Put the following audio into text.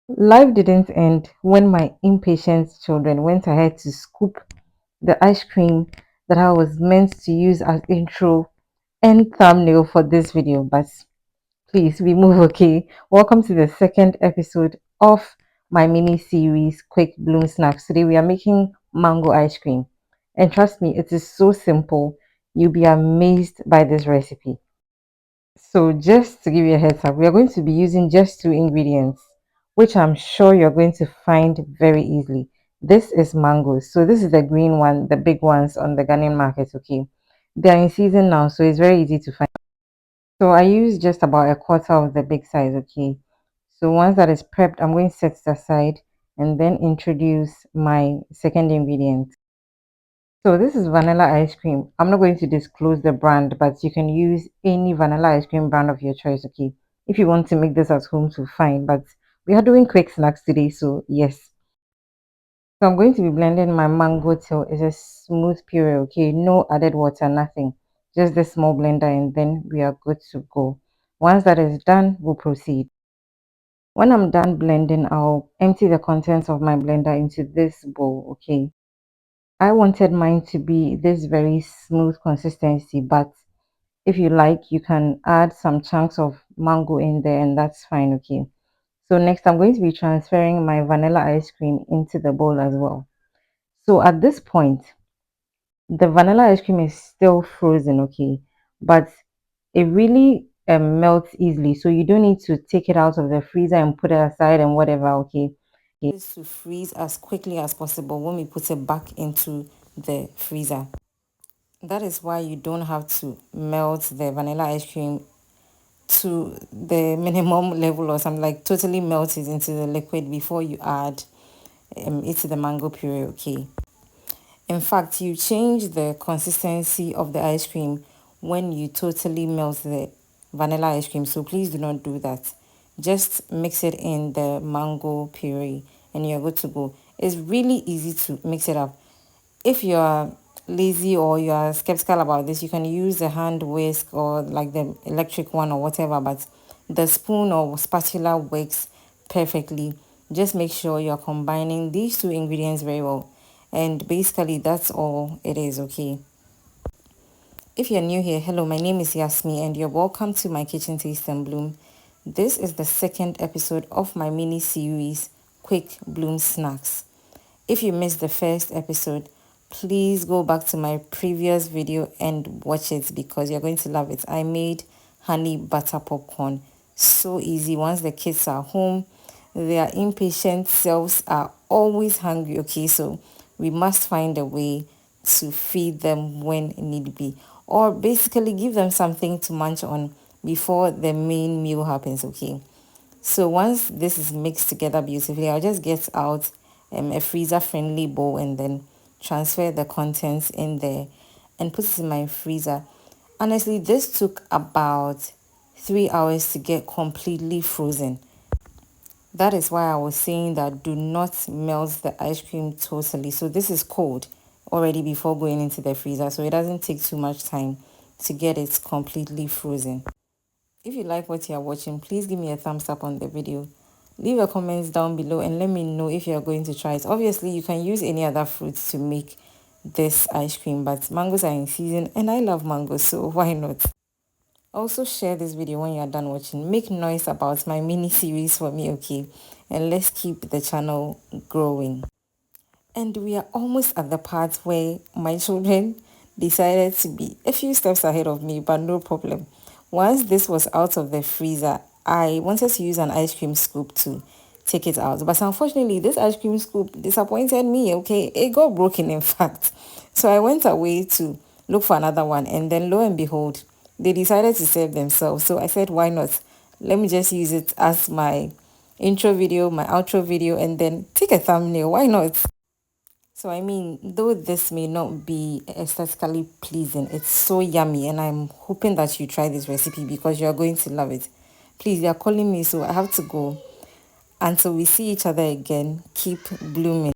Life didn't end when my impatient children went ahead to scoop the ice cream that I was meant to use as intro and thumbnail for this video. But please, we move, okay? Welcome to the second episode of my mini series, Quick Bloom Snacks. Today we are making mango ice cream. And trust me, it is so simple. You'll be amazed by this recipe. So just to give you a heads up, we are going to be using just two ingredients, which I'm sure you're going to find very easily. This is mangoes. So this is the green one, the big ones on the Ghanaian market, okay? They are in season now, so it's very easy to find. So I use just about a quarter of the big size, okay? So once that is prepped, I'm going to set it aside and then introduce my second ingredient. So this is vanilla ice cream. I'm not going to disclose the brand, but you can use any vanilla ice cream brand of your choice, okay? If you want to make this at home, to fine. But we are doing quick snacks today, so yes. So I'm going to be blending my mango till it's a smooth puree, okay? No added water, nothing. Just the small blender, and then we are good to go. Once that is done, we'll proceed. When I'm done blending, I'll empty the contents of my blender into this bowl, okay? I wanted mine to be this very smooth consistency, but if you like, you can add some chunks of mango in there, and that's fine, okay? So next, I'm going to be transferring my vanilla ice cream into the bowl as well. So at this point, the vanilla ice cream is still frozen, okay? But it really melts easily, so you don't need to take it out of the freezer and put it aside and whatever, okay? This to freeze as quickly as possible when we put it back into the freezer. That is why you don't have to melt the vanilla ice cream to the minimum level or something, like totally melt it into the liquid before you add it to the mango puree, okay? In fact, you change the consistency of the ice cream when you totally melt the vanilla ice cream. So please do not do that. Just mix it in the mango puree and you're good to go. It's really easy to mix it up. If you're lazy or you're skeptical about this, you can use a hand whisk or like the electric one or whatever, but the spoon or spatula works perfectly. Just make sure you're combining these two ingredients very well, and basically that's all it is, okay? If you're new here, hello, my name is Yasmi and you're welcome to my kitchen taste and bloom. This is the second episode of my mini series, Quick Bloom Snacks. If you missed the first episode, please go back to my previous video and watch it because you're going to love it. I made honey butter popcorn. So easy. Once the kids are home, their impatient selves are always hungry, okay? So we must find a way to feed them when need be, or basically give them something to munch on before the main meal happens, okay? So once this is mixed together beautifully, I'll just get out a freezer friendly bowl and then transfer the contents in there and put it in my freezer. Honestly, this took about 3 hours to get completely frozen. That is why I was saying that do not melt the ice cream totally. So this is cold already before going into the freezer, so it doesn't take too much time to get it completely frozen. If you like what you are watching, please give me a thumbs up on the video. Leave your comments down below and let me know if you are going to try it. Obviously, you can use any other fruits to make this ice cream, but mangoes are in season and I love mangoes, so why not? Also share this video when you are done watching. Make noise about my mini series for me, okay? And let's keep the channel growing. And we are almost at the part where my children decided to be a few steps ahead of me, but no problem. Once this was out of the freezer, I wanted to use an ice cream scoop to take it out. But unfortunately, this ice cream scoop disappointed me, okay? It got broken, in fact. So I went away to look for another one, and then lo and behold, they decided to save themselves. So I said, why not? Let me just use it as my intro video, my outro video, and then take a thumbnail. Why not? So I mean, though this may not be aesthetically pleasing, it's so yummy and I'm hoping that you try this recipe because you're going to love it. Please, you're calling me, so I have to go. Until we see each other again, keep blooming.